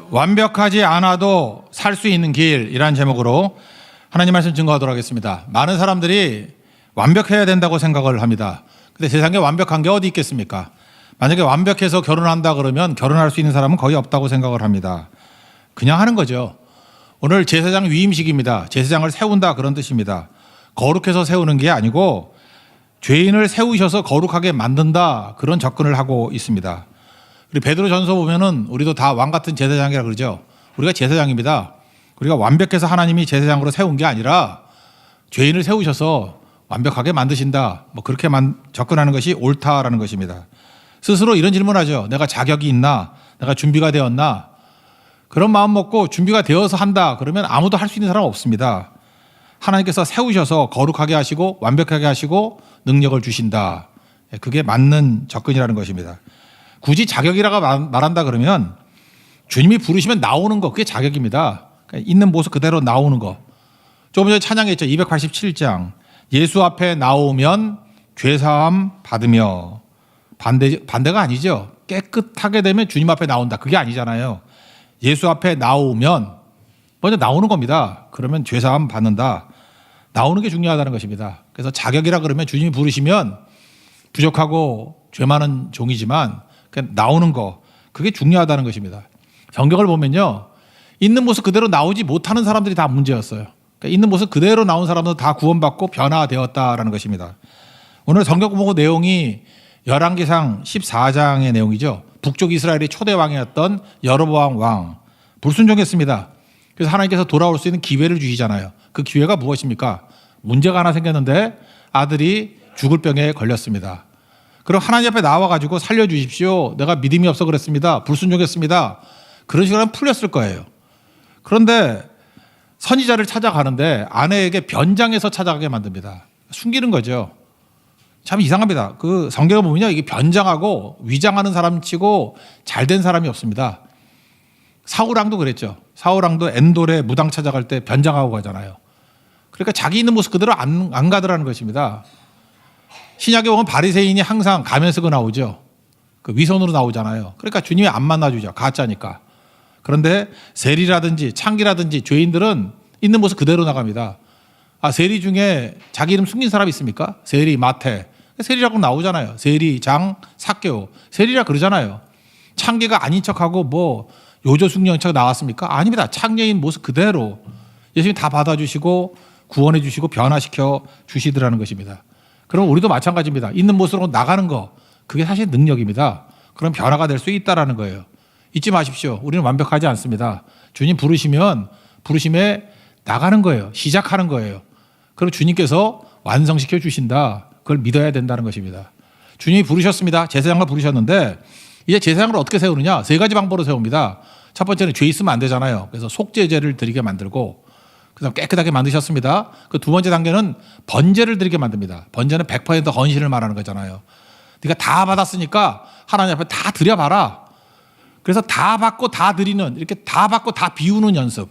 완벽하지 않아도 살 수 있는 길이라는 제목으로 하나님 말씀 증거하도록 하겠습니다. 많은 사람들이 완벽해야 된다고 생각을 합니다. 근데 세상에 완벽한 게 어디 있겠습니까? 만약에 완벽해서 결혼한다 그러면 결혼할 수 있는 사람은 거의 없다고 생각을 합니다. 그냥 하는 거죠. 오늘 제사장 위임식입니다. 제사장을 세운다 그런 뜻입니다. 거룩해서 세우는 게 아니고 죄인을 세우셔서 거룩하게 만든다 그런 접근을 하고 있습니다. 우리 베드로전서 보면은 우리도 다 왕 같은 제사장이라 그러죠. 우리가 제사장입니다. 우리가 완벽해서 하나님이 제사장으로 세운 게 아니라 죄인을 세우셔서 완벽하게 만드신다. 뭐 그렇게 접근하는 것이 옳다라는 것입니다. 스스로 이런 질문하죠. 내가 자격이 있나? 내가 준비가 되었나? 그런 마음 먹고 준비가 되어서 한다. 그러면 아무도 할 수 있는 사람 없습니다. 하나님께서 세우셔서 거룩하게 하시고 완벽하게 하시고 능력을 주신다. 그게 맞는 접근이라는 것입니다. 굳이 자격이라고 말한다 그러면 주님이 부르시면 나오는 거 그게 자격입니다. 그러니까 있는 모습 그대로 나오는 거. 조금 전에 찬양했죠. 287장 예수 앞에 나오면 죄사함 받으며 반대가 아니죠. 깨끗하게 되면 주님 앞에 나온다. 그게 아니잖아요. 예수 앞에 나오면 먼저 나오는 겁니다. 그러면 죄사함 받는다. 나오는 게 중요하다는 것입니다. 그래서 자격이라 그러면 주님이 부르시면 부족하고 죄 많은 종이지만 그냥 나오는 거 그게 중요하다는 것입니다. 성경을 보면요. 있는 모습 그대로 나오지 못하는 사람들이 다 문제였어요. 그러니까 있는 모습 그대로 나온 사람도 다 구원받고 변화되었다라는 것입니다. 오늘 성경 공부 내용이 열왕기상 14장의 내용이죠. 북쪽 이스라엘의 초대 왕이었던 여로보암 왕 불순종했습니다. 그래서 하나님께서 돌아올 수 있는 기회를 주시잖아요. 그 기회가 무엇입니까? 문제가 하나 생겼는데 아들이 죽을 병에 걸렸습니다. 그럼 하나님 앞에 나와가지고 살려주십시오. 내가 믿음이 없어 그랬습니다. 불순종했습니다. 그런 식으로 하면 풀렸을 거예요. 그런데 선지자를 찾아가는데 아내에게 변장해서 찾아가게 만듭니다. 숨기는 거죠. 참 이상합니다. 그 성경을 보면요. 이게 변장하고 위장하는 사람 치고 잘된 사람이 없습니다. 사울왕도 그랬죠. 사울왕도 엔돌에 무당 찾아갈 때 변장하고 가잖아요. 그러니까 자기 있는 모습 그대로 안 가더라는 것입니다. 신약에 보면 바리새인이 항상 가면 쓰고 나오죠. 그 위선으로 나오잖아요. 그러니까 주님이 안 만나주죠. 가짜니까. 그런데 세리라든지 창기라든지 죄인들은 있는 모습 그대로 나갑니다. 세리 중에 자기 이름 숨긴 사람 있습니까? 세리, 마태. 세리라고 나오잖아요. 세리, 장, 삭개오. 세리라 그러잖아요. 창기가 아닌 척하고 뭐 요조숙녀인 척 나왔습니까? 아닙니다. 창녀인 모습 그대로 예수님이 다 받아주시고 구원해 주시고 변화시켜 주시더라는 것입니다. 그럼 우리도 마찬가지입니다. 있는 모습으로 나가는 거 그게 사실 능력입니다. 그럼 변화가 될 수 있다라는 거예요. 잊지 마십시오. 우리는 완벽하지 않습니다. 주님 부르시면 부르심에 나가는 거예요. 시작하는 거예요. 그럼 주님께서 완성시켜 주신다. 그걸 믿어야 된다는 것입니다. 주님이 부르셨습니다. 제사장을 부르셨는데 이제 제사장을 어떻게 세우느냐? 세 가지 방법으로 세웁니다. 첫 번째는 죄 있으면 안 되잖아요. 그래서 속죄제를 드리게 만들고 그다음 깨끗하게 만드셨습니다. 그 두 번째 단계는 번제를 드리게 만듭니다. 번제는 100% 헌신을 말하는 거잖아요. 네가 다 받았으니까 하나님 앞에 다 드려봐라. 그래서 다 받고 다 드리는 이렇게 다 받고 다 비우는 연습.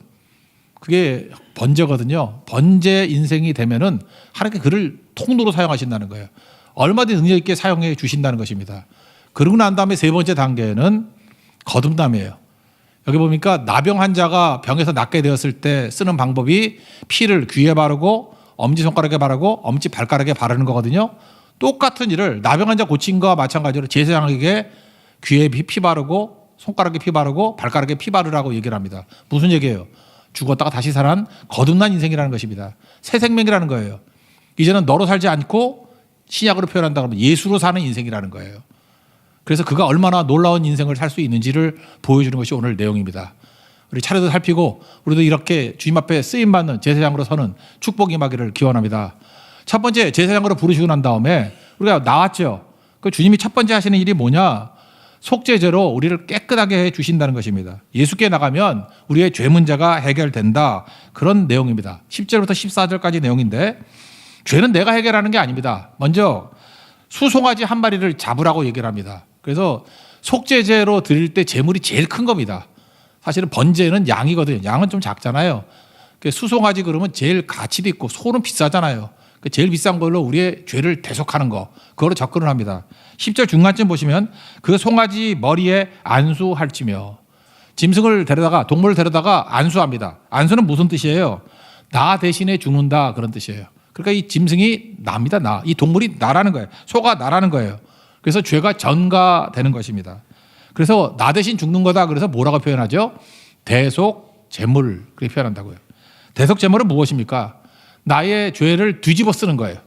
그게 번제거든요. 번제 인생이 되면은 하나님께 그를 통로로 사용하신다는 거예요. 얼마든지 능력 있게 사용해 주신다는 것입니다. 그러고 난 다음에 세 번째 단계는 거듭남이에요. 여기 보니까 나병 환자가 병에서 낫게 되었을 때 쓰는 방법이 피를 귀에 바르고 엄지손가락에 바르고 엄지 발가락에 바르는 거거든요. 똑같은 일을 나병 환자 고친 거와 마찬가지로 제사장에게 귀에 피 바르고 손가락에 피 바르고 발가락에 피 바르라고 얘기를 합니다. 무슨 얘기예요? 죽었다가 다시 살아난 거듭난 인생이라는 것입니다. 새 생명이라는 거예요. 이제는 너로 살지 않고 신약으로 표현한다 그러면 예수로 사는 인생이라는 거예요. 그래서 그가 얼마나 놀라운 인생을 살 수 있는지를 보여주는 것이 오늘 내용입니다. 우리 차례도 살피고 우리도 이렇게 주님 앞에 쓰임받는 제사장으로 서는 축복이 임하기를 기원합니다. 첫 번째 제사장으로 부르시고 난 다음에 우리가 나왔죠. 그 주님이 첫 번째 하시는 일이 뭐냐? 속죄제로 우리를 깨끗하게 해 주신다는 것입니다. 예수께 나가면 우리의 죄 문제가 해결된다. 그런 내용입니다. 10절부터 14절까지 내용인데 죄는 내가 해결하는 게 아닙니다. 먼저 수송아지 한 마리를 잡으라고 얘기를 합니다. 그래서 속죄제로 드릴 때 제물이 제일 큰 겁니다. 사실은 번제는 양이거든요. 양은 좀 작잖아요. 수송아지 그러면 제일 가치도 있고 소는 비싸잖아요. 제일 비싼 걸로 우리의 죄를 대속하는 거 그거로 접근을 합니다. 10절 중간쯤 보시면 그 송아지 머리에 안수할지며 짐승을 데려다가 동물을 데려다가 안수합니다. 안수는 무슨 뜻이에요? 나 대신에 죽는다 그런 뜻이에요. 그러니까 이 짐승이 나입니다. 나. 이 동물이 나라는 거예요. 소가 나라는 거예요. 그래서 죄가 전가되는 것입니다. 그래서 나 대신 죽는 거다. 그래서 뭐라고 표현하죠? 대속제물 그렇게 표현한다고요. 대속제물은 무엇입니까? 나의 죄를 뒤집어 쓰는 거예요.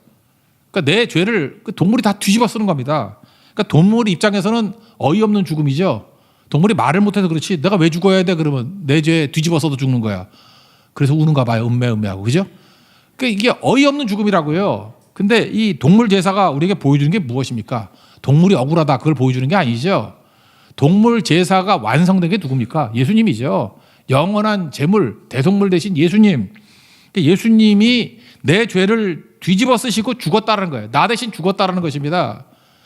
그러니까 내 죄를 동물이 다 뒤집어 쓰는 겁니다. 그러니까 동물 입장에서는 어이없는 죽음이죠. 동물이 말을 못해서 그렇지 내가 왜 죽어야 돼? 그러면 내 죄 뒤집어 써도 죽는 거야. 그래서 우는가 봐요. 음매하고. 그죠? 그러니까 이게 어이없는 죽음이라고요. 근데 이 동물 제사가 우리에게 보여주는 게 무엇입니까? 동물이 억울하다 그걸 보여주는 게 아니죠. 동물 제사가 완성된 게 누굽니까? 예수님이죠. 영원한 제물, 대속물 대신 예수님. 그러니까 예수님이 내 죄를 뒤집어 쓰시고 죽었다는 거예요. 나 대신 죽었다는 것입니다.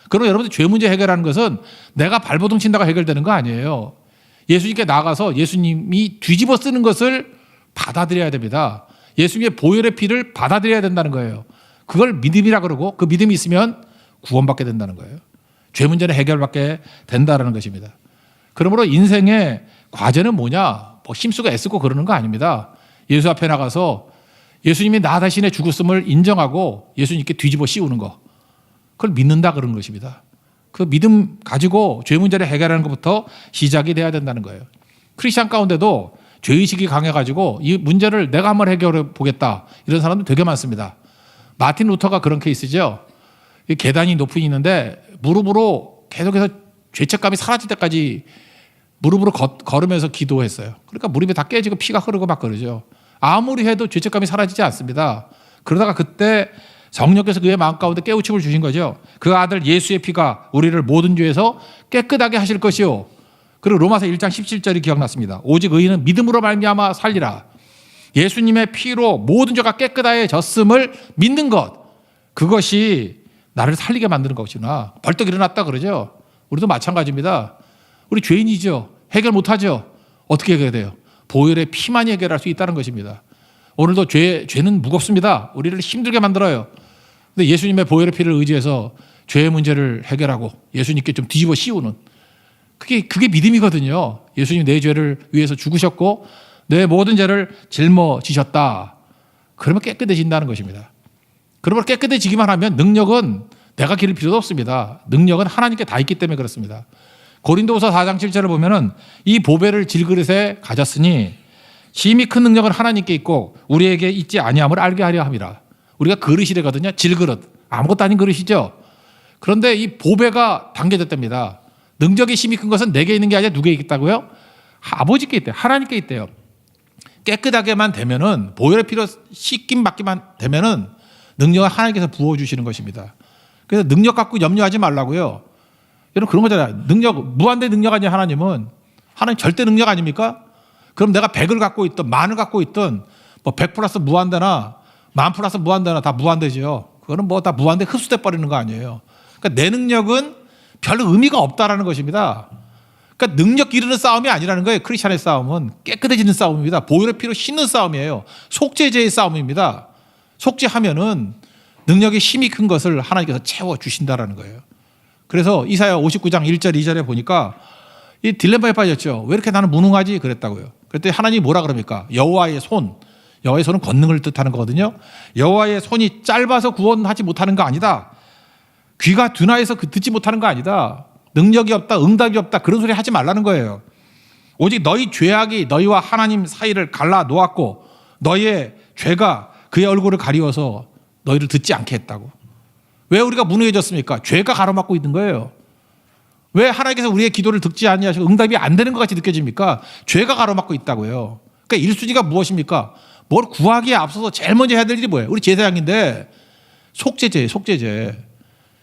그럼 여러분들 죄 문제 해결하는 것은 내가 발버둥 친다가 해결되는 거 아니에요. 예수님께 나가서 예수님이 뒤집어 쓰는 것을 받아들여야 됩니다. 예수님의 보혈의 피를 받아들여야 된다는 거예요. 그걸 믿음이라 그러고 그 믿음이 있으면 구원받게 된다는 거예요. 죄 문제는 해결받게 된다는 것입니다. 그러므로 인생의 과제는 뭐냐? 뭐 힘쓰고 애쓰고 그러는 거 아닙니다. 예수 앞에 나가서 예수님이 나 자신의 죽었음을 인정하고 예수님께 뒤집어 씌우는 거. 그걸 믿는다 그런 것입니다. 그 믿음 가지고 죄 문제를 해결하는 것부터 시작이 돼야 된다는 거예요. 크리스찬 가운데도 죄의식이 강해가지고 이 문제를 내가 한번 해결해 보겠다 이런 사람들 되게 많습니다. 마틴 루터가 그런 케이스죠. 계단이 높이 있는데 무릎으로 계속해서 죄책감이 사라질 때까지 무릎으로 걸으면서 기도했어요. 그러니까 무릎이 다 깨지고 피가 흐르고 막 그러죠. 아무리 해도 죄책감이 사라지지 않습니다. 그러다가 그때 성령께서 그의 마음 가운데 깨우침을 주신 거죠. 그 아들 예수의 피가 우리를 모든 죄에서 깨끗하게 하실 것이요. 그리고 로마서 1장 17절이 기억났습니다. 오직 의인은 믿음으로 말미암아 살리라. 예수님의 피로 모든 죄가 깨끗해졌음을 믿는 것. 그것이 나를 살리게 만드는 것이구나. 벌떡 일어났다 그러죠. 우리도 마찬가지입니다. 우리 죄인이죠. 해결 못하죠. 어떻게 해결돼요? 보혈의 피만이 해결할 수 있다는 것입니다. 오늘도 죄는 무겁습니다. 우리를 힘들게 만들어요. 근데 예수님의 보혈의 피를 의지해서 죄의 문제를 해결하고 예수님께 좀 뒤집어 씌우는 그게 믿음이거든요. 예수님 내 죄를 위해서 죽으셨고 내 모든 죄를 짊어지셨다. 그러면 깨끗해진다는 것입니다. 그러면 깨끗해지기만 하면 능력은 내가 기를 필요도 없습니다. 능력은 하나님께 다 있기 때문에 그렇습니다. 고린도후서 4장 7절을 보면은 이 보배를 질그릇에 가졌으니 심히 큰 능력은 하나님께 있고 우리에게 있지 아니함을 알게 하려 함이라. 우리가 그릇이래거든요. 질그릇. 아무것도 아닌 그릇이죠. 그런데 이 보배가 담겨졌답니다. 능력이 심히 큰 것은 내게 있는 게 아니라 누구에게 있다고요? 아버지께 있대요. 하나님께 있대요. 깨끗하게만 되면은 보혈의 피로 씻김 받기만 되면은 능력을 하나님께서 부어주시는 것입니다. 그래서 능력 갖고 염려하지 말라고요. 여러분 그런 거잖아요. 능력, 무한대 능력 아니에요. 하나님은 절대 능력 아닙니까? 그럼 내가 100을 갖고 있든 만을 갖고 있든 뭐 100 플러스 무한대나 만 플러스 무한대나 다 무한대죠. 그거는 뭐 다 무한대 흡수돼 버리는 거 아니에요. 그러니까 내 능력은 별 의미가 없다라는 것입니다. 그러니까 능력 기르는 싸움이 아니라는 거예요. 크리스찬의 싸움은 깨끗해지는 싸움입니다. 보혈의 피로 씻는 싸움이에요. 속죄제의 싸움입니다. 속죄하면은 능력이 힘이 큰 것을 하나님께서 채워주신다라는 거예요. 그래서 이사야 59장 1절 2절에 보니까 이 딜레마에 빠졌죠. 왜 이렇게 나는 무능하지? 그랬다고요. 그랬더니 하나님이 뭐라 그럽니까? 여호와의 손은 권능을 뜻하는 거거든요. 여호와의 손이 짧아서 구원하지 못하는 거 아니다. 귀가 둔하여서 듣지 못하는 거 아니다. 능력이 없다, 응답이 없다 그런 소리 하지 말라는 거예요. 오직 너희 죄악이 너희와 하나님 사이를 갈라 놓았고 너희의 죄가 그의 얼굴을 가리워서 너희를 듣지 않게 했다고. 왜 우리가 무능해졌습니까? 죄가 가로막고 있는 거예요. 왜 하나님께서 우리의 기도를 듣지 아니하시고 응답이 안 되는 것 같이 느껴집니까? 죄가 가로막고 있다고요. 그러니까 1순위가 무엇입니까? 뭘 구하기에 앞서서 제일 먼저 해야 될 일이 뭐예요? 우리 제사장인데 속죄제.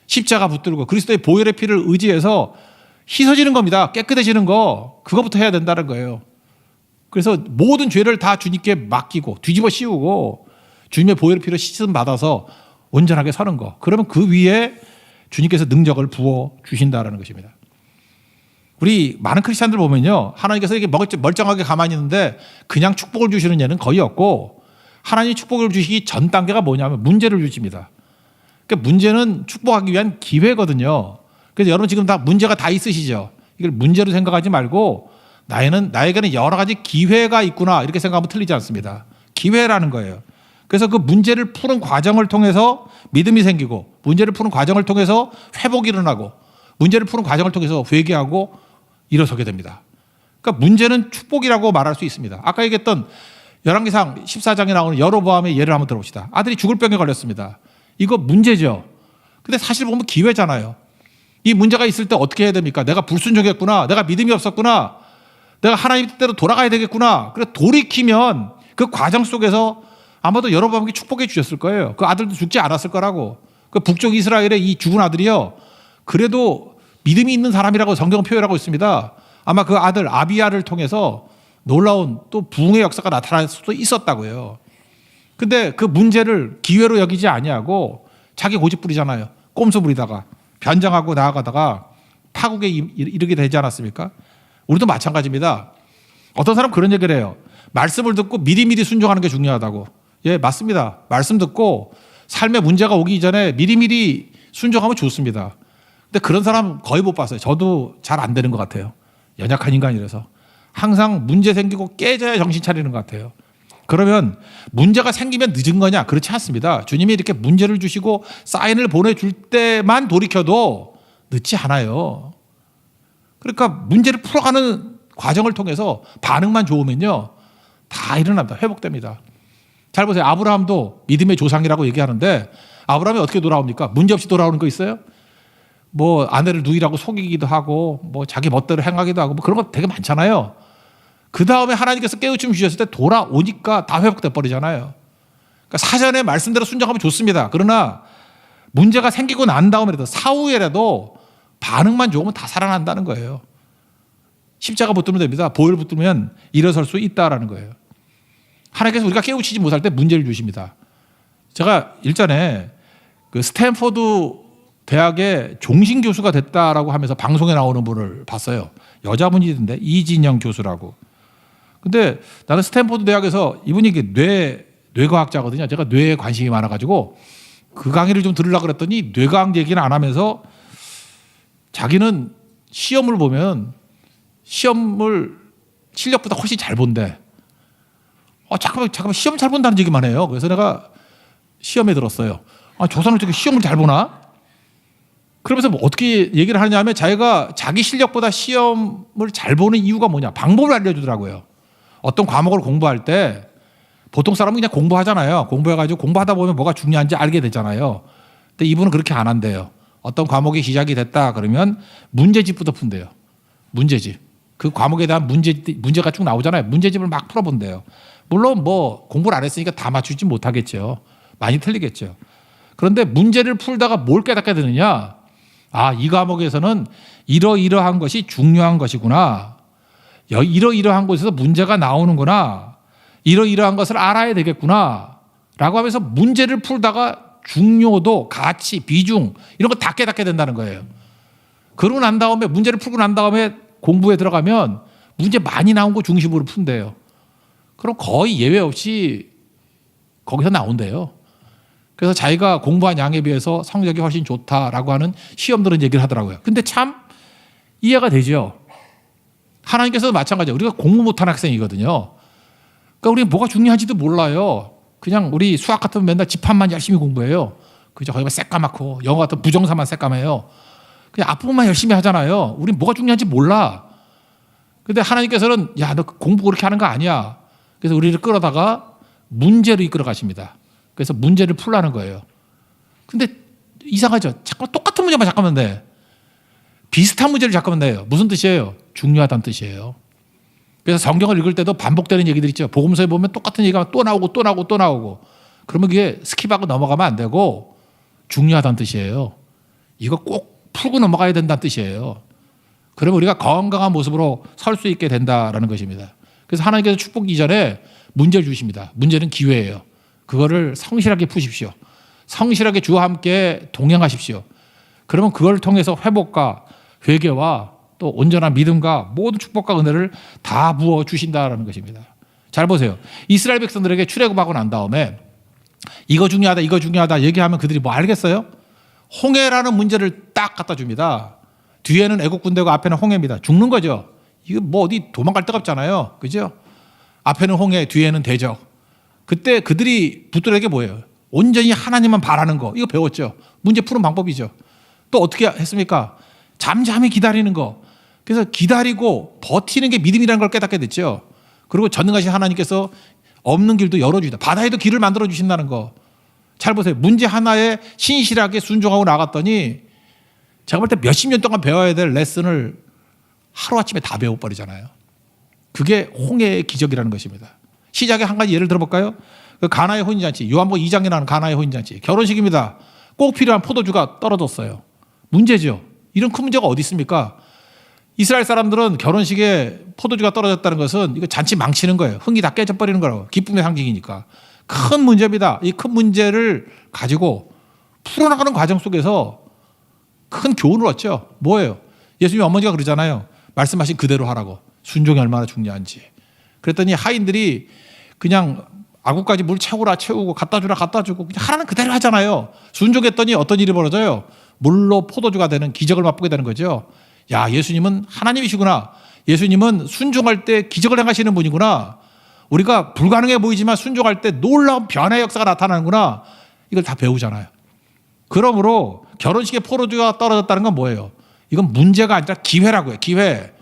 십자가 붙들고 그리스도의 보혈의 피를 의지해서 씻어지는 겁니다. 깨끗해지는 거. 그거부터 해야 된다는 거예요. 그래서 모든 죄를 다 주님께 맡기고 뒤집어 씌우고 주님의 보혈의 피로 씻음 받아서 온전하게 서는 거. 그러면 그 위에 주님께서 능력을 부어 주신다라는 것입니다. 우리 많은 크리스찬들 보면요. 하나님께서 이렇게 멀쩡하게 가만히 있는데 그냥 축복을 주시는 예는 거의 없고 하나님이 축복을 주시기 전 단계가 뭐냐면 문제를 주십니다. 그러니까 문제는 축복하기 위한 기회거든요. 그래서 여러분 지금 다 문제가 다 있으시죠. 이걸 문제로 생각하지 말고 나에게는 여러 가지 기회가 있구나 이렇게 생각하면 틀리지 않습니다. 기회라는 거예요. 그래서 그 문제를 푸는 과정을 통해서 믿음이 생기고, 문제를 푸는 과정을 통해서 회복이 일어나고, 문제를 푸는 과정을 통해서 회개하고 일어서게 됩니다. 그러니까 문제는 축복이라고 말할 수 있습니다. 아까 얘기했던 열왕기상 14장에 나오는 여로보암의 예를 한번 들어봅시다. 아들이 죽을 병에 걸렸습니다. 이거 문제죠. 근데 사실 보면 기회잖아요. 이 문제가 있을 때 어떻게 해야 됩니까? 내가 불순종했구나. 내가 믿음이 없었구나. 내가 하나님 뜻대로 돌아가야 되겠구나. 그래서 돌이키면 그 과정 속에서 아마도 여로보암에게 축복해 주셨을 거예요. 그 아들도 죽지 않았을 거라고. 그 북쪽 이스라엘의 이 죽은 아들이요, 그래도 믿음이 있는 사람이라고 성경은 표현하고 있습니다. 아마 그 아들 아비야를 통해서 놀라운 또 부흥의 역사가 나타날 수도 있었다고요. 근데 그 문제를 기회로 여기지 아니하고 자기 고집 부리잖아요. 꼼수 부리다가 변장하고 나아가다가 파국에 이르게 되지 않았습니까? 우리도 마찬가지입니다. 어떤 사람 그런 얘기를 해요. 말씀을 듣고 미리미리 순종하는 게 중요하다고. 예, 맞습니다. 말씀 듣고 삶에 문제가 오기 전에 미리미리 순종하면 좋습니다. 근데 그런 사람 거의 못 봤어요. 저도 잘 안 되는 것 같아요. 연약한 인간이라서. 항상 문제 생기고 깨져야 정신 차리는 것 같아요. 그러면 문제가 생기면 늦은 거냐? 그렇지 않습니다. 주님이 이렇게 문제를 주시고 사인을 보내줄 때만 돌이켜도 늦지 않아요. 그러니까 문제를 풀어가는 과정을 통해서 반응만 좋으면요, 다 일어납니다. 회복됩니다. 잘 보세요. 아브라함도 믿음의 조상이라고 얘기하는데 아브라함이 어떻게 돌아옵니까? 문제 없이 돌아오는 거 있어요? 뭐 아내를 누이라고 속이기도 하고 뭐 자기 멋대로 행하기도 하고 뭐 그런 거 되게 많잖아요. 그 다음에 하나님께서 깨우침 주셨을 때 돌아오니까 다 회복돼 버리잖아요. 그러니까 사전에 말씀대로 순종하면 좋습니다. 그러나 문제가 생기고 난 다음에라도 사후에라도 반응만 좋으면 다 살아난다는 거예요. 십자가 붙들면 됩니다. 보혈 붙들면 일어설 수 있다라는 거예요. 하나님께서 우리가 깨우치지 못할 때 문제를 주십니다. 제가 일전에 그 스탠포드 대학의 종신 교수가 됐다라고 하면서 방송에 나오는 분을 봤어요. 여자분이던데 이진영 교수라고. 근데 나는 스탠포드 대학에서 이분이 뇌과학자거든요. 제가 뇌에 관심이 많아가지고 그 강의를 좀 들으려고 그랬더니 뇌과학 얘기는 안 하면서 자기는 시험을 보면 시험을 실력보다 훨씬 잘 본대. 잠깐만 시험 잘 본다는 얘기만 해요. 그래서 내가 시험에 들었어요. 저 사람 어떻게 시험을 잘 보나? 그러면서 뭐 어떻게 얘기를 하냐면 자기가 자기 실력보다 시험을 잘 보는 이유가 뭐냐, 방법을 알려주더라고요. 어떤 과목을 공부할 때 보통 사람은 그냥 공부하잖아요. 공부해가지고 공부하다 보면 뭐가 중요한지 알게 되잖아요. 근데 이분은 그렇게 안 한대요. 어떤 과목이 시작이 됐다 그러면 문제집부터 푼대요. 문제집. 그 과목에 대한 문제가 쭉 나오잖아요. 문제집을 막 풀어본대요. 물론 뭐 공부를 안 했으니까 다 맞추지 못하겠죠. 많이 틀리겠죠. 그런데 문제를 풀다가 뭘 깨닫게 되느냐? 이 과목에서는 이러이러한 것이 중요한 것이구나. 이러이러한 곳에서 문제가 나오는구나. 이러이러한 것을 알아야 되겠구나. 라고 하면서 문제를 풀다가 중요도, 가치, 비중 이런 거 다 깨닫게 된다는 거예요. 그러고 난 다음에 문제를 풀고 난 다음에 공부에 들어가면 문제 많이 나온 거 중심으로 푼대요. 그럼 거의 예외 없이 거기서 나온대요. 그래서 자기가 공부한 양에 비해서 성적이 훨씬 좋다라고 하는 시험들은 얘기를 하더라고요. 근데 참 이해가 되죠. 하나님께서도 마찬가지예요. 우리가 공부 못한 학생이거든요. 그러니까 우리가 뭐가 중요한지도 몰라요. 그냥 우리 수학 같으면 맨날 집합만 열심히 공부해요. 그죠? 거기만 새까맣고 영어 같은 부정사만 새까매요. 그냥 앞부분만 열심히 하잖아요. 우린 뭐가 중요한지 몰라. 근데 하나님께서는 야, 너 공부 그렇게 하는 거 아니야. 그래서 우리를 끌어다가 문제로 이끌어 가십니다. 그래서 문제를 풀라는 거예요. 근데 이상하죠? 잠깐 똑같은 문제만 잠깐만 내. 비슷한 문제를 잠깐만 내요. 무슨 뜻이에요? 중요하다는 뜻이에요. 그래서 성경을 읽을 때도 반복되는 얘기들 있죠. 복음서에 보면 똑같은 얘기가 또 나오고 또 나오고 또 나오고. 그러면 그게 스킵하고 넘어가면 안 되고 중요하다는 뜻이에요. 이거 꼭 풀고 넘어가야 된다는 뜻이에요. 그러면 우리가 건강한 모습으로 설 수 있게 된다라는 것입니다. 그래서 하나님께서 축복 이전에 문제를 주십니다. 문제는 기회예요. 그거를 성실하게 푸십시오. 성실하게 주와 함께 동행하십시오. 그러면 그걸 통해서 회복과 회개와 또 온전한 믿음과 모든 축복과 은혜를 다 부어 주신다라는 것입니다. 잘 보세요. 이스라엘 백성들에게 출애굽하고 난 다음에 이거 중요하다 얘기하면 그들이 뭐 알겠어요? 홍해라는 문제를 딱 갖다 줍니다. 뒤에는 애국 군대고 앞에는 홍해입니다. 죽는 거죠. 이거 뭐 어디 도망갈 데가 없잖아요. 그죠? 앞에는 홍해, 뒤에는 대적. 그때 그들이 붙들어야 게 뭐예요? 온전히 하나님만 바라는 거. 이거 배웠죠. 문제 푸는 방법이죠. 또 어떻게 했습니까? 잠잠히 기다리는 거. 그래서 기다리고 버티는 게 믿음이라는 걸 깨닫게 됐죠. 그리고 전능하신 하나님께서 없는 길도 열어주시다. 바다에도 길을 만들어 주신다는 거. 잘 보세요. 문제 하나에 신실하게 순종하고 나갔더니 제가 볼 때 몇십 년 동안 배워야 될 레슨을 하루아침에 다 배워버리잖아요. 그게 홍해의 기적이라는 것입니다. 시작에 한 가지 예를 들어볼까요? 그 가나의 혼인잔치, 요한복음 2장에 나오는 가나의 혼인잔치. 결혼식입니다. 꼭 필요한 포도주가 떨어졌어요. 문제죠. 이런 큰 문제가 어디 있습니까? 이스라엘 사람들은 결혼식에 포도주가 떨어졌다는 것은 이거 잔치 망치는 거예요. 흥이 다 깨져버리는 거라고. 기쁨의 상징이니까. 큰 문제입니다. 이 큰 문제를 가지고 풀어나가는 과정 속에서 큰 교훈을 얻죠. 뭐예요? 예수님 어머니가 그러잖아요. 말씀하신 그대로 하라고. 순종이 얼마나 중요한지. 그랬더니 하인들이 그냥 아구까지 물 채우고 갖다 주고 그냥 하라는 그대로 하잖아요. 순종했더니 어떤 일이 벌어져요? 물로 포도주가 되는 기적을 맛보게 되는 거죠. 야, 예수님은 하나님이시구나. 예수님은 순종할 때 기적을 행하시는 분이구나. 우리가 불가능해 보이지만 순종할 때 놀라운 변화의 역사가 나타나는구나. 이걸 다 배우잖아요. 그러므로 결혼식에 포도주가 떨어졌다는 건 뭐예요? 이건 문제가 아니라 기회라고요. 기회.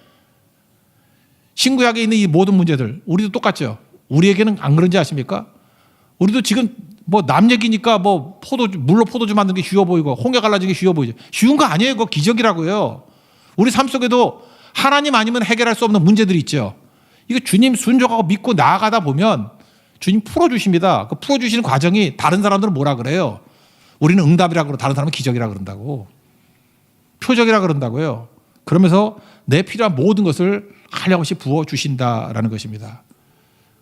신구약에 있는 이 모든 문제들 우리도 똑같죠. 우리에게는 안 그런지 아십니까? 우리도 지금 뭐 남 얘기니까 뭐 물로 포도주 만드는 게 쉬워 보이고 홍해 갈라지는 게 쉬워 보이죠. 쉬운 거 아니에요. 그거 기적이라고요. 우리 삶 속에도 하나님 아니면 해결할 수 없는 문제들이 있죠. 이거 주님 순종하고 믿고 나아가다 보면 주님 풀어주십니다. 그 풀어주시는 과정이 다른 사람들은 뭐라 그래요? 우리는 응답이라고 그러고 다른 사람은 기적이라고 그런다고. 표적이라고 그런다고요. 그러면서 내 필요한 모든 것을 한량없이 부어주신다라는 것입니다.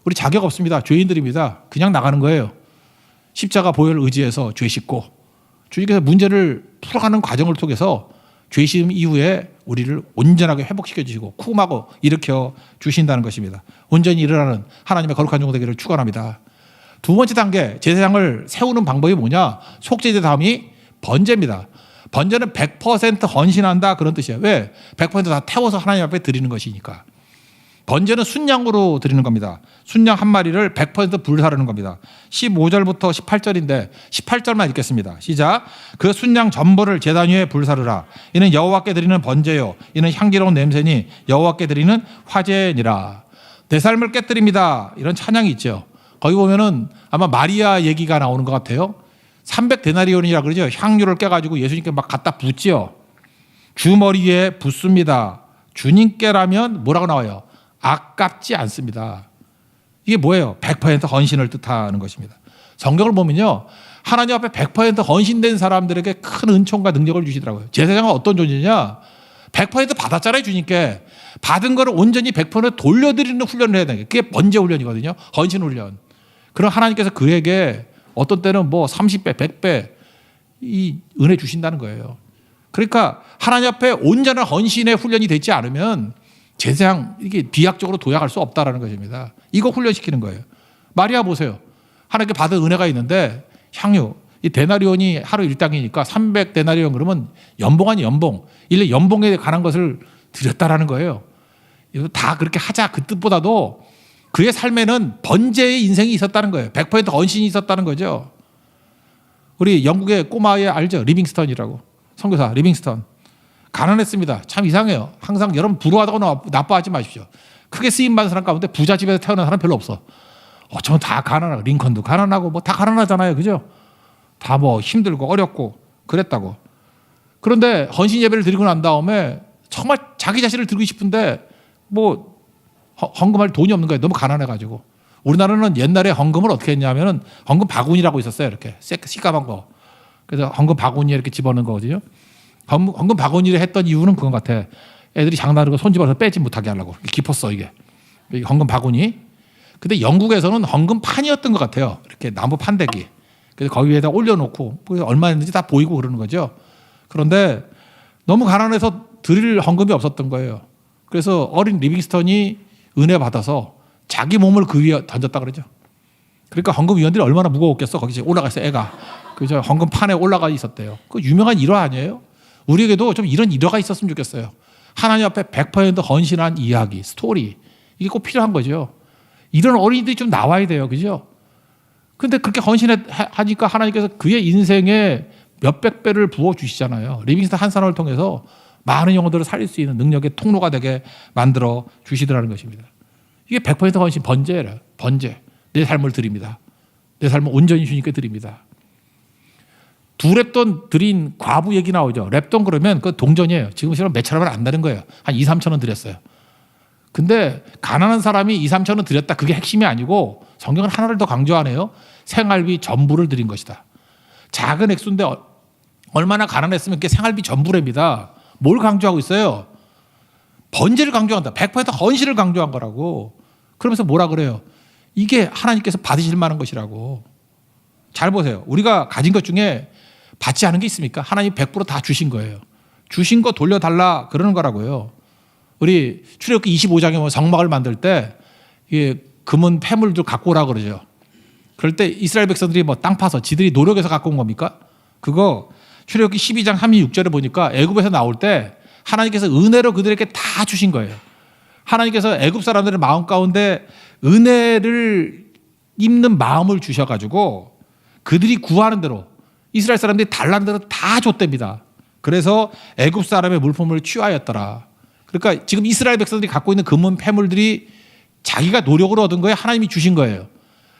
우리 자격 없습니다. 죄인들입니다. 그냥 나가는 거예요. 십자가 보혈을 의지해서 죄 씻고 주님께서 문제를 풀어가는 과정을 통해서 죄심 이후에 우리를 온전하게 회복시켜 주시고 쿰하고 일으켜 주신다는 것입니다. 온전히 일어나는 하나님의 거룩한 종 되기를 축원합니다. 두 번째 단계 제사장을 세우는 방법이 뭐냐? 속죄제 다음이 번제입니다. 번제는 100% 헌신한다 그런 뜻이에요. 왜? 100%다 태워서 하나님 앞에 드리는 것이니까. 번제는 순양으로 드리는 겁니다. 순양 한 마리를 100% 불사르는 겁니다. 15절부터 18절인데 18절만 읽겠습니다. 시작. 그 순양 전부를 제단 위에 불사르라. 이는 여호와께 드리는 번제요. 이는 향기로운 냄새니 여호와께 드리는 화제니라. 내 삶을 깨뜨립니다. 이런 찬양이 있죠. 거기 보면은 아마 마리아 얘기가 나오는 것 같아요. 300데나리온이라 그러죠. 향유를 깨가지고 예수님께 막 갖다 붓지요. 주 머리에 붓습니다. 주님께라면 뭐라고 나와요? 아깝지 않습니다. 이게 뭐예요? 100% 헌신을 뜻하는 것입니다. 성경을 보면요. 하나님 앞에 100% 헌신된 사람들에게 큰 은총과 능력을 주시더라고요. 제사장은 어떤 존재냐? 100% 받았잖아요. 주님께. 받은 거를 온전히 100% 돌려드리는 훈련을 해야 돼요. 그게 번제 훈련이거든요. 헌신 훈련. 그럼 하나님께서 그에게 어떤 때는 뭐 30배, 100배 이 은혜 주신다는 거예요. 그러니까 하나님 앞에 온전한 헌신의 훈련이 되지 않으면 제사장 이게 비약적으로 도약할 수 없다라는 것입니다. 이거 훈련시키는 거예요. 마리아 보세요. 하나님께 받은 은혜가 있는데 향유 이 데나리온이 하루 일당이니까 300데나리온 그러면 연봉 아니 연봉. 1년 연봉에 관한 것을 드렸다라는 거예요. 이거 다 그렇게 하자 그 뜻보다도 그의 삶에는 번제의 인생이 있었다는 거예요. 100% 헌신이 있었다는 거죠. 우리 영국의 꼬마애 알죠? 리빙스턴이라고. 선교사 리빙스턴. 가난했습니다. 참 이상해요. 항상 여러분 부러워하다고 나빠하지 마십시오. 크게 쓰임받은 사람 가운데 부자 집에서 태어난 사람 별로 없어. 저는 다 가난하고 링컨도 가난하고 뭐 다 가난하잖아요. 그죠? 다 뭐 힘들고 어렵고 그랬다고. 그런데 헌신 예배를 드리고 난 다음에 정말 자기 자신을 드리고 싶은데 뭐 헌금할 돈이 없는 거예요. 너무 가난해가지고. 우리나라는 옛날에 헌금을 어떻게 했냐면은 헌금 바구니라고 있었어요. 이렇게 새까만 거. 그래서 헌금 바구니에 이렇게 집어넣는 거거든요. 헌금 바구니를 했던 이유는 그건 같아. 애들이 장난하고 손 집어서 빼지 못하게 하려고. 깊었어 이게. 헌금 바구니. 근데 영국에서는 헌금판이었던 것 같아요. 이렇게 나무 판대기. 그래서 거기 위에다 올려놓고 얼마 했는지 다 보이고 그러는 거죠. 그런데 너무 가난해서 드릴 헌금이 없었던 거예요. 그래서 어린 리빙스턴이 은혜 받아서 자기 몸을 그 위에 던졌다 그러죠. 그러니까 헌금위원들이 얼마나 무거웠겠어. 거기 올라가 있어 애가. 그죠? 헌금판에 올라가 있었대요. 그 유명한 일화 아니에요? 우리에게도 좀 이런 일화가 있었으면 좋겠어요. 하나님 앞에 100% 헌신한 이야기, 스토리. 이게 꼭 필요한 거죠. 이런 어린이들이 좀 나와야 돼요. 그죠? 근데 그렇게 헌신하니까 하나님께서 그의 인생에 몇백 배를 부어주시잖아요. 리빙스턴 한 사람을 통해서 많은 영혼들을 살릴 수 있는 능력의 통로가 되게 만들어 주시더라는 것입니다. 이게 100% 헌신, 번제라. 번제. 내 삶을 드립니다. 내 삶을 온전히 주님께 드립니다. 두 랩돈 드린 과부 얘기 나오죠. 랩돈 그러면 그 동전이에요. 지금 시간 몇천 원을 안 되는 거예요. 한 2, 3천 원 드렸어요. 근데 가난한 사람이 2, 3천 원 드렸다. 그게 핵심이 아니고 성경은 하나를 더 강조하네요. 생활비 전부를 드린 것이다. 작은 액수인데 얼마나 가난했으면 그게 생활비 전부랍니다. 뭘 강조하고 있어요? 번제를 강조한다. 100% 헌신을 강조한 거라고. 그러면서 뭐라 그래요? 이게 하나님께서 받으실 만한 것이라고. 잘 보세요. 우리가 가진 것 중에 받지 않은 게 있습니까? 하나님 100%다 주신 거예요. 주신 거 돌려달라 그러는 거라고요. 우리 출애굽기 25장에 보면 성막을 만들 때 이게 금은 폐물들 갖고 오라 그러죠. 그럴 때 이스라엘 백성들이 뭐 땅 파서 지들이 노력해서 갖고 온 겁니까? 그거 출애굽기 12장 36절에 보니까 애굽에서 나올 때 하나님께서 은혜로 그들에게 다 주신 거예요. 하나님께서 애굽 사람들의 마음 가운데 은혜를 입는 마음을 주셔가지고 그들이 구하는 대로 이스라엘 사람들이 달라는 대로 다 줬답니다. 그래서 애굽 사람의 물품을 취하였더라. 그러니까 지금 이스라엘 백성들이 갖고 있는 금은 폐물들이 자기가 노력으로 얻은 거예요? 하나님이 주신 거예요?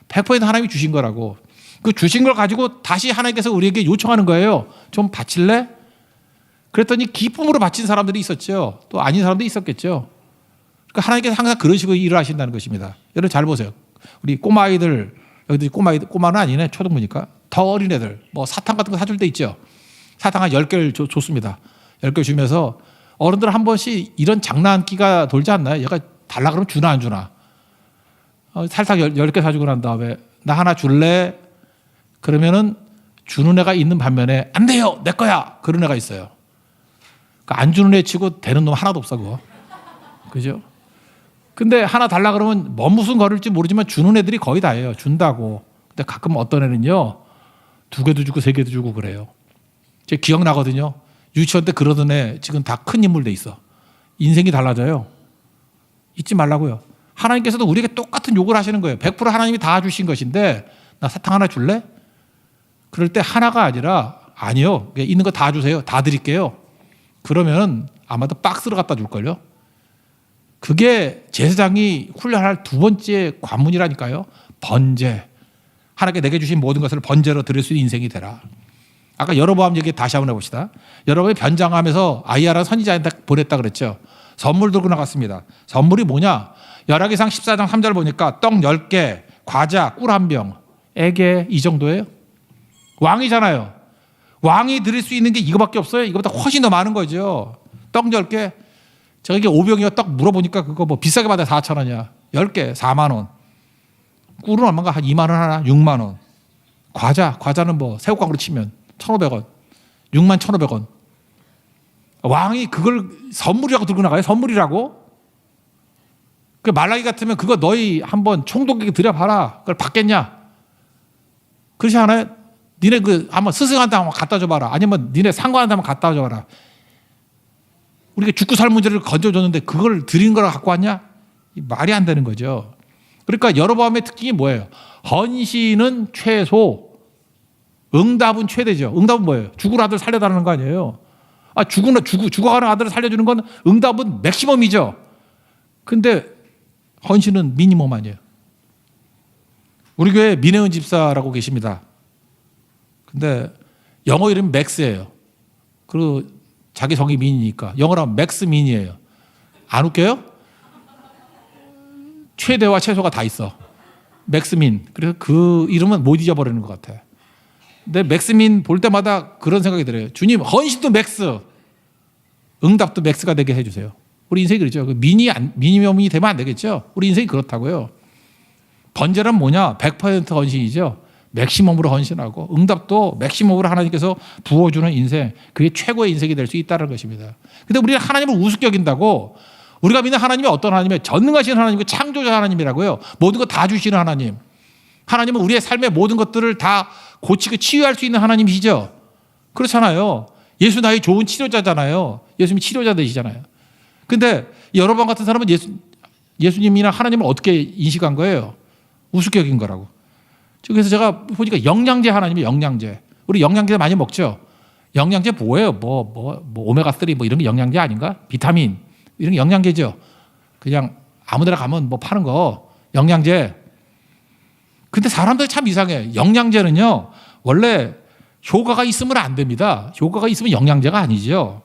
100% 하나님이 주신 거라고. 그 주신 걸 가지고 다시 하나님께서 우리에게 요청하는 거예요. 좀 바칠래? 그랬더니 기쁨으로 바친 사람들이 있었죠. 또 아닌 사람도 있었겠죠. 그러니까 하나님께서 항상 그런 식으로 일을 하신다는 것입니다. 여러분 잘 보세요. 우리 꼬마아이들, 여기도 꼬마아이들, 꼬마는 아니네. 초등부니까. 더 어린 애들, 뭐 사탕 같은 거 사줄 때 있죠. 사탕 한 10개를 줬습니다. 10개 주면서 어른들 한 번씩 이런 장난기가 돌지 않나요? 얘가 달라 그러면 주나 안 주나? 살짝 10개 사주고 난 다음에 나 하나 줄래? 그러면은 주는 애가 있는 반면에 안 돼요, 내 거야. 그런 애가 있어요. 그러니까 안 주는 애 치고 되는 놈 하나도 없어 그거. 그죠? 근데 하나 달라 그러면 뭐 무슨 거릴지 모르지만 주는 애들이 거의 다예요. 준다고. 근데 가끔 어떤 애는요 2개도 주고 3개도 주고 그래요. 제 기억나거든요. 유치원 때 그러던 애 지금 다 큰 인물 돼 있어. 인생이 달라져요. 잊지 말라고요. 하나님께서도 우리에게 똑같은 요구를 하시는 거예요. 100% 하나님이 다 주신 것인데 나 사탕 하나 줄래? 그럴 때 하나가 아니라 아니요. 있는 거 다 주세요. 다 드릴게요. 그러면 아마도 박스로 갖다 줄걸요. 그게 제사장이 훈련할 두 번째 관문이라니까요. 번제. 하나님께 내게 주신 모든 것을 번제로 드릴 수 있는 인생이 되라. 아까 여로보암 얘기 다시 한번 해봅시다. 여로보암이 변장하면서 아이야라는 선지자한테 보냈다 그랬죠. 선물 들고 나갔습니다. 선물이 뭐냐? 열왕기상 14장 3절 보니까 떡 10개, 과자, 꿀 1병, 애게 이 정도예요. 왕이잖아요. 왕이 드릴 수 있는 게 이거밖에 없어요. 이거보다 훨씬 더 많은 거죠. 떡 10개. 제가 이게 5병이요 떡 물어보니까 그거 뭐 비싸게 받아 4,000원이야. 10개 4만 원. 꿀은 얼마인가? 한 2만 원 하나? 6만 원. 과자는 뭐 새우깡으로 치면 1,500원. 6만 1,500원. 왕이 그걸 선물이라고 들고 나가요? 선물이라고? 그 말라기 같으면 그거 너희 한번 총독에게 드려봐라. 그걸 받겠냐? 그렇지 않아요? 니네 그 한번 스승한테 한번 갖다 줘봐라. 아니면 니네 상관한테 한번 갖다 줘봐라. 우리가 죽고 살 문제를 건져줬는데 그걸 드린 거라 갖고 왔냐? 말이 안 되는 거죠. 그러니까 여로보암의 특징이 뭐예요? 헌신은 최소, 응답은 최대죠. 응답은 뭐예요? 죽을 아들 살려달라는 거 아니에요? 죽어가는 아들을 살려주는 건 응답은 맥시멈이죠. 근데 헌신은 미니멈 아니에요. 우리 교회 민혜은 집사라고 계십니다. 근데 영어 이름이 맥스예요. 그리고 자기 성이 민이니까 영어로 하면 맥스 민이에요. 안 웃겨요? 최대와 최소가 다 있어. 맥스민. 그래서 그 이름은 못 잊어버리는 것 같아. 근데 맥스민 볼 때마다 그런 생각이 들어요. 주님, 헌신도 맥스, 응답도 맥스가 되게 해주세요. 우리 인생이 그렇죠. 미니멈이 되면 안 되겠죠. 우리 인생이 그렇다고요. 번제란 뭐냐? 100% 헌신이죠. 맥시멈으로 헌신하고 응답도 맥시멈으로 하나님께서 부어주는 인생, 그게 최고의 인생이 될 수 있다는 것입니다. 근데 우리는 하나님을 우습게 여긴다고. 우리가 믿는 하나님이 어떤 하나님이에요? 전능하신 하나님이고 창조자 하나님이라고요. 모든 거 다 주시는 하나님. 하나님은 우리의 삶의 모든 것들을 다 고치고 치유할 수 있는 하나님이시죠. 그렇잖아요. 예수 나의 좋은 치료자잖아요. 예수님이 치료자 되시잖아요. 근데 여로보암 같은 사람은 예수님이나 하나님을 어떻게 인식한 거예요? 우습게 여긴 거라고. 그래서 제가 보니까 영양제 하나님이 영양제. 우리 영양제 많이 먹죠? 영양제 뭐예요? 오메가3 뭐 이런 게 영양제 아닌가? 비타민. 이런 게 영양제죠. 그냥 아무 데나 가면 뭐 파는 거 영양제. 근데 사람들이 참 이상해. 영양제는요, 원래 효과가 있으면 안 됩니다. 효과가 있으면 영양제가 아니죠.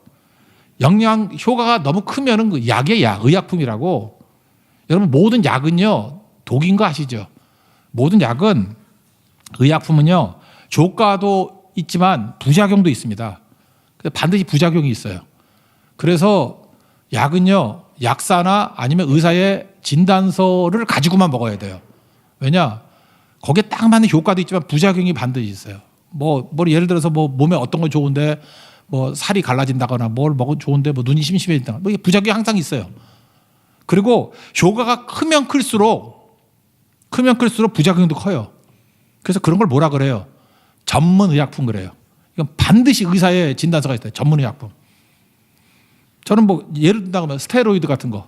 효과가 너무 크면은 그 약의 약, 의약품이라고. 여러분, 모든 약은요, 독인 거 아시죠? 모든 약은, 의약품은요, 효과도 있지만 부작용도 있습니다. 반드시 부작용이 있어요. 그래서 약은요, 약사나 아니면 의사의 진단서를 가지고만 먹어야 돼요. 왜냐? 거기에 딱 맞는 효과도 있지만 부작용이 반드시 있어요. 뭐 예를 들어서 뭐 몸에 어떤 건 좋은데 뭐 살이 갈라진다거나 뭘 먹으면 좋은데 뭐 눈이 심심해진다거나 뭐 부작용이 항상 있어요. 그리고 효과가 크면 클수록 부작용도 커요. 그래서 그런 걸 뭐라 그래요? 전문 의약품 그래요. 이건 반드시 의사의 진단서가 있어요. 전문 의약품. 저는 뭐 예를 든다면 스테로이드 같은 거.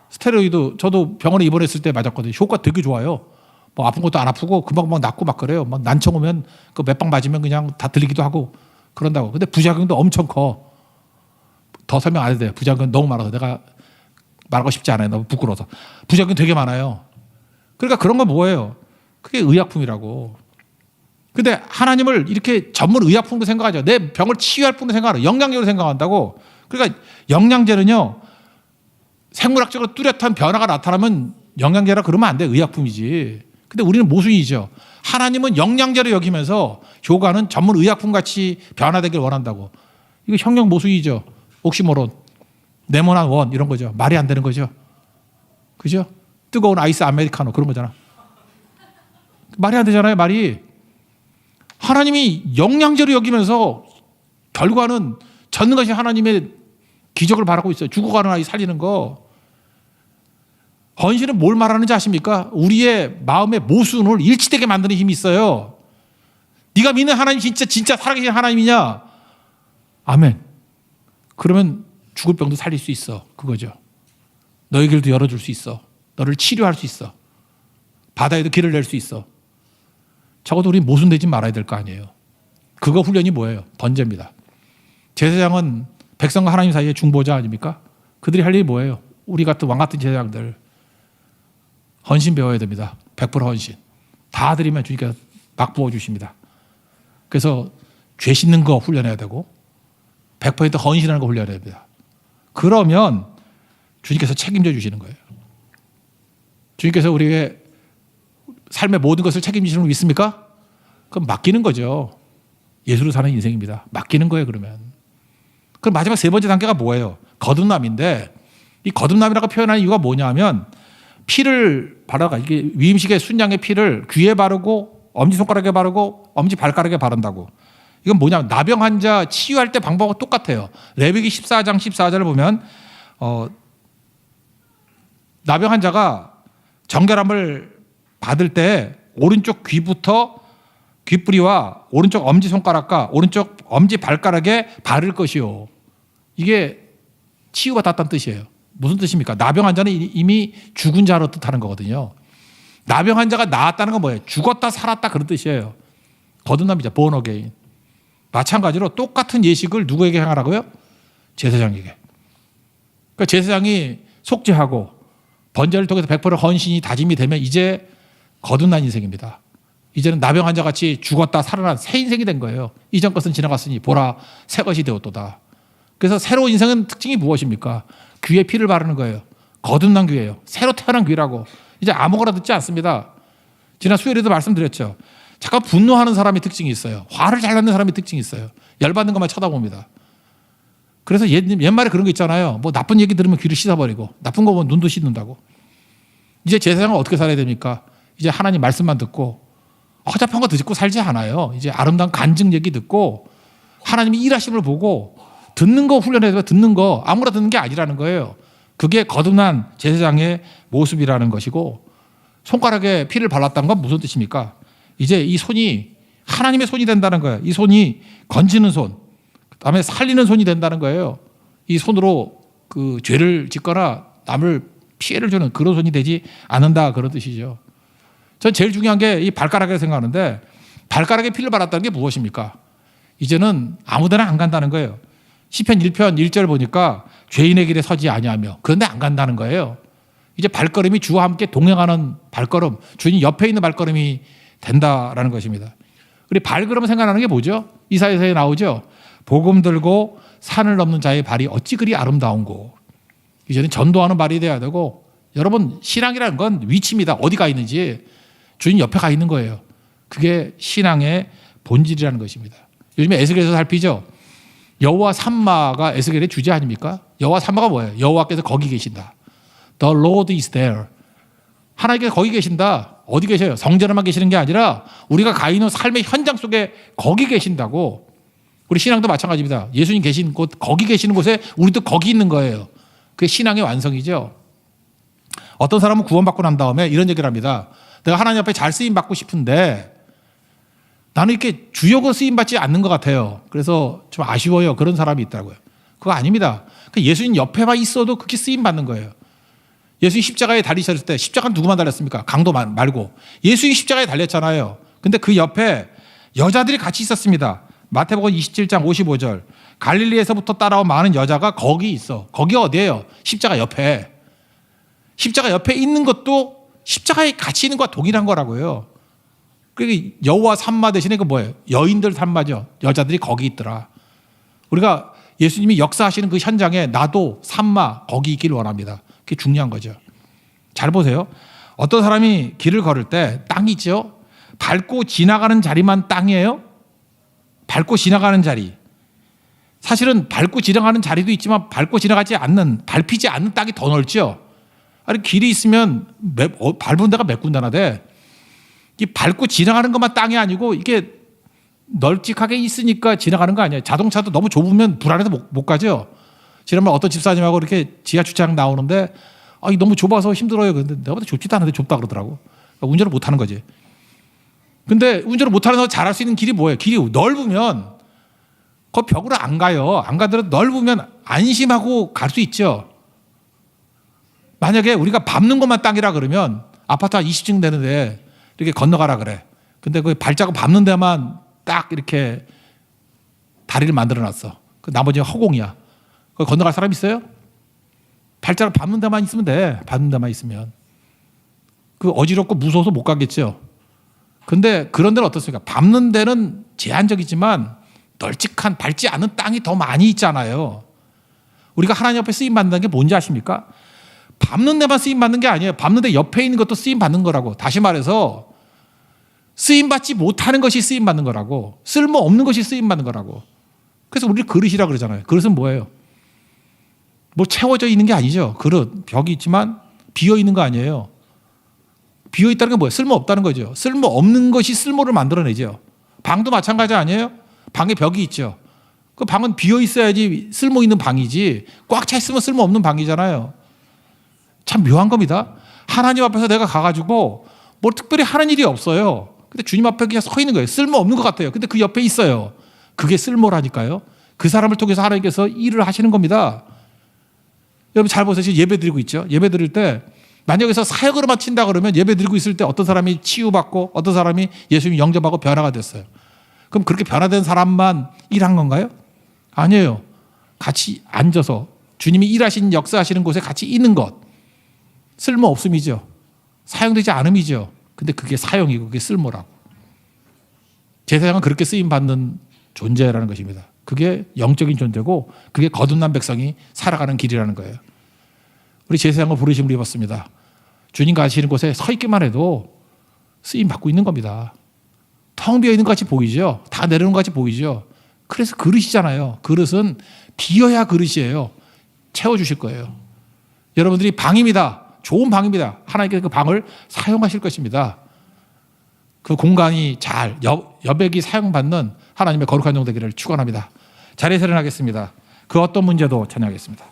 스테로이드 저도 병원에 입원했을 때 맞았거든요. 효과 되게 좋아요. 뭐 아픈 것도 안 아프고 금방 낫고 막 그래요. 막 난청 오면 그 몇 방 맞으면 그냥 다 들리기도 하고 그런다고. 근데 부작용도 엄청 커. 더 설명 안 해도 돼요. 부작용 너무 많아서 내가 말하고 싶지 않아요. 너무 부끄러워서. 부작용 되게 많아요. 그러니까 그런 건 뭐예요? 그게 의약품이라고. 근데 하나님을 이렇게 전문 의약품으로 생각하죠. 내 병을 치유할 뿐으로 생각하는 영양제로 생각한다고. 그러니까 영양제는요, 생물학적으로 뚜렷한 변화가 나타나면 영양제라 그러면 안 돼. 의약품이지. 근데 우리는 모순이죠. 하나님은 영양제로 여기면서 효과는 전문 의약품 같이 변화되길 원한다고. 이거 형용 모순이죠. 옥시모론. 네모난 원 이런 거죠. 말이 안 되는 거죠. 그죠? 뜨거운 아이스 아메리카노 그런 거잖아. 말이 안 되잖아요. 말이. 하나님이 영양제로 여기면서 결과는 전능하신 하나님의 기적을 바라고 있어요. 죽어가는 아이 살리는 거. 헌신은 뭘 말하는지 아십니까? 우리의 마음의 모순을 일치되게 만드는 힘이 있어요. 네가 믿는 하나님 진짜 살아계신 하나님이냐? 아멘. 그러면 죽을 병도 살릴 수 있어. 그거죠. 너의 길도 열어줄 수 있어. 너를 치료할 수 있어. 바다에도 길을 낼 수 있어. 적어도 우리 모순되지 말아야 될 거 아니에요. 그거 훈련이 뭐예요? 번제입니다. 제사장은 백성과 하나님 사이의 중보자 아닙니까? 그들이 할 일이 뭐예요? 우리 같은 왕 같은 제사장들 헌신 배워야 됩니다. 100% 헌신. 다 드리면 주님께서 막 부어주십니다. 그래서 죄 씻는 거 훈련해야 되고 100% 헌신하는 거 훈련해야 됩니다. 그러면 주님께서 책임져 주시는 거예요. 주님께서 우리의 삶의 모든 것을 책임지시는 분 있습니까? 그럼 맡기는 거죠. 예수로 사는 인생입니다. 맡기는 거예요, 그러면. 그럼 마지막 세 번째 단계가 뭐예요? 거듭남인데 이 거듭남이라고 표현하는 이유가 뭐냐면 피를 바르가 이게 위임식의 순양의 피를 귀에 바르고 엄지손가락에 바르고 엄지발가락에 바른다고. 이건 뭐냐면 나병 환자 치유할 때 방법과 똑같아요. 레위기 14장 14절을 보면 나병 환자가 정결함을 받을 때 오른쪽 귀부터 귀뿌리와 오른쪽 엄지손가락과 오른쪽 엄지발가락에 바를 것이요. 이게 치유가 닿다는 뜻이에요. 무슨 뜻입니까? 나병 환자는 이미 죽은 자로 뜻하는 거거든요. 나병 환자가 나았다는 건 뭐예요? 죽었다 살았다 그런 뜻이에요. 거듭남이죠. born again. 마찬가지로 똑같은 예식을 누구에게 행하라고요? 제사장에게. 그러니까 제사장이 속죄하고 번제를 통해서 100% 헌신이 다짐이 되면 이제 거듭난 인생입니다. 이제는 나병 환자 같이 죽었다 살아난 새 인생이 된 거예요. 이전 것은 지나갔으니 보라 새 것이 되었도다. 그래서 새로운 인생은 특징이 무엇입니까? 귀에 피를 바르는 거예요. 거듭난 귀예요. 새로 태어난 귀라고. 이제 아무거나 듣지 않습니다. 지난 수요일에도 말씀드렸죠. 잠깐 분노하는 사람의 특징이 있어요. 화를 잘 내는 사람의 특징이 있어요. 열받는 것만 쳐다봅니다. 그래서 옛말에 그런 거 있잖아요. 뭐 나쁜 얘기 들으면 귀를 씻어버리고 나쁜 거 보면 눈도 씻는다고. 이제 제 세상은 어떻게 살아야 됩니까? 이제 하나님 말씀만 듣고 허접한 거 듣고 살지 않아요. 이제 아름다운 간증 얘기 듣고 하나님이 일하심을 보고 듣는 거 훈련해야 돼요. 듣는 거 아무나 듣는 게 아니라는 거예요. 그게 거듭난 제사장의 모습이라는 것이고 손가락에 피를 발랐다는 건 무슨 뜻입니까? 이제 이 손이 하나님의 손이 된다는 거예요. 이 손이 건지는 손, 그다음에 살리는 손이 된다는 거예요. 이 손으로 그 죄를 짓거나 남을 피해를 주는 그런 손이 되지 않는다, 그런 뜻이죠. 전 제일 중요한 게 이 발가락이라고 생각하는데, 발가락에 피를 발랐다는 게 무엇입니까? 이제는 아무데나 안 간다는 거예요. 시편 1편 1절 보니까 죄인의 길에 서지 아니하며, 그런데 안 간다는 거예요. 이제 발걸음이 주와 함께 동행하는 발걸음, 주님 옆에 있는 발걸음이 된다라는 것입니다. 우리 발걸음 생각나는 게 뭐죠? 이사야서에 나오죠. 복음 들고 산을 넘는 자의 발이 어찌 그리 아름다운고. 이제는 전도하는 발이 돼야 되고, 여러분 신앙이라는 건 위치입니다. 어디가 있는지 주님 옆에 가 있는 거예요. 그게 신앙의 본질이라는 것입니다. 요즘에 에스겔에서 살피죠. 여호와 삼마가 에스겔의 주제 아닙니까? 여호와 삼마가 뭐예요? 여호와께서 거기 계신다. The Lord is there. 하나님께서 거기 계신다. 어디 계셔요? 성전에만 계시는 게 아니라 우리가 가 있는 삶의 현장 속에 거기 계신다고. 우리 신앙도 마찬가지입니다. 예수님 계신 곳, 거기 계시는 곳에 우리도 거기 있는 거예요. 그게 신앙의 완성이죠. 어떤 사람은 구원받고 난 다음에 이런 얘기를 합니다. 내가 하나님 앞에 잘 쓰임받고 싶은데 나는 이렇게 주역으로 쓰임받지 않는 것 같아요. 그래서 좀 아쉬워요. 그런 사람이 있더라고요. 그거 아닙니다. 예수님 옆에만 있어도 그렇게 쓰임받는 거예요. 예수님 십자가에 달리셨을 때 십자가는 누구만 달렸습니까? 강도 말고. 예수님 십자가에 달렸잖아요. 근데 그 옆에 여자들이 같이 있었습니다. 마태복음 27장 55절. 갈릴리에서부터 따라온 많은 여자가 거기 있어. 거기 어디예요? 십자가 옆에. 십자가 옆에 있는 것도 십자가에 같이 있는 것과 동일한 거라고요. 그러니까 여호와 삼마 대신에 그 뭐예요? 여인들 삼마죠. 여자들이 거기 있더라. 우리가 예수님이 역사하시는 그 현장에 나도 삼마 거기 있기를 원합니다. 그게 중요한 거죠. 잘 보세요. 어떤 사람이 길을 걸을 때 땅이 있죠. 밟고 지나가는 자리만 땅이에요. 밟고 지나가는 자리. 사실은 밟고 지나가는 자리도 있지만 밟고 지나가지 않는, 밟히지 않는 땅이 더 넓죠. 아니 길이 있으면 밟은 데가 몇 군데나 돼. 이 밟고 지나가는 것만 땅이 아니고 이게 널찍하게 있으니까 지나가는 거 아니에요. 자동차도 너무 좁으면 불안해서 못 가죠. 지난번 어떤 집사님하고 이렇게 지하 주차장 나오는데 이게 너무 좁아서 힘들어요. 근데 내가 보다 좁지도 않은데 좁다 그러더라고. 그러니까 운전을 못 하는 거지. 근데 운전을 못 하는 사람 잘할 수 있는 길이 뭐예요? 길이 넓으면 그 벽으로 안 가요. 안 가더라도 넓으면 안심하고 갈 수 있죠. 만약에 우리가 밟는 것만 땅이라 그러면 아파트 한 20층 되는데 이렇게 건너가라 그래. 근데 그 발자국 밟는 데만 딱 이렇게 다리를 만들어 놨어. 그 나머지는 허공이야. 거기 건너갈 사람 있어요? 발자국 밟는 데만 있으면 돼. 밟는 데만 있으면. 그 어지럽고 무서워서 못 가겠죠. 근데 그런 데는 어떻습니까? 밟는 데는 제한적이지만 널찍한 밟지 않은 땅이 더 많이 있잖아요. 우리가 하나님 앞에 쓰임 받는 게 뭔지 아십니까? 밟는 데만 쓰임 받는 게 아니에요. 밟는 데 옆에 있는 것도 쓰임 받는 거라고. 다시 말해서 쓰임 받지 못하는 것이 쓰임 받는 거라고. 쓸모 없는 것이 쓰임 받는 거라고. 그래서 우리 그릇이라 그러잖아요. 그릇은 뭐예요? 뭐 채워져 있는 게 아니죠. 그릇, 벽이 있지만 비어 있는 거 아니에요. 비어 있다는 게 뭐예요? 쓸모 없다는 거죠. 쓸모 없는 것이 쓸모를 만들어내죠. 방도 마찬가지 아니에요? 방에 벽이 있죠. 그 방은 비어 있어야지 쓸모 있는 방이지 꽉 차 있으면 쓸모 없는 방이잖아요. 참 묘한 겁니다. 하나님 앞에서 내가 가가지고 뭘 특별히 하는 일이 없어요. 근데 주님 앞에 그냥 서 있는 거예요. 쓸모 없는 것 같아요. 근데 그 옆에 있어요. 그게 쓸모라니까요. 그 사람을 통해서 하나님께서 일을 하시는 겁니다. 여러분 잘 보세요. 지금 예배 드리고 있죠. 예배 드릴 때 만약에서 사역으로만 친다 그러면 예배 드리고 있을 때 어떤 사람이 치유받고 어떤 사람이 예수님 영접하고 변화가 됐어요. 그럼 그렇게 변화된 사람만 일한 건가요? 아니에요. 같이 앉아서 주님이 일하신 역사하시는 곳에 같이 있는 것. 쓸모없음이죠. 사용되지 않음이죠. 근데 그게 사용이고 그게 쓸모라고. 제사장은 그렇게 쓰임받는 존재라는 것입니다. 그게 영적인 존재고 그게 거듭난 백성이 살아가는 길이라는 거예요. 우리 제사장을 부르심을 입었습니다. 주님 가시는 곳에 서 있기만 해도 쓰임받고 있는 겁니다. 텅 비어 있는 것 같이 보이죠. 다 내려오는 것 같이 보이죠. 그래서 그릇이잖아요. 그릇은 비어야 그릇이에요. 채워주실 거예요. 여러분들이 방입니다. 좋은 방입니다. 하나님께서 그 방을 사용하실 것입니다. 그 공간이 잘 여백이 사용받는 하나님의 거룩한 종 되기를 축원합니다. 자리에 서련하겠습니다. 그 어떤 문제도 찬양하겠습니다.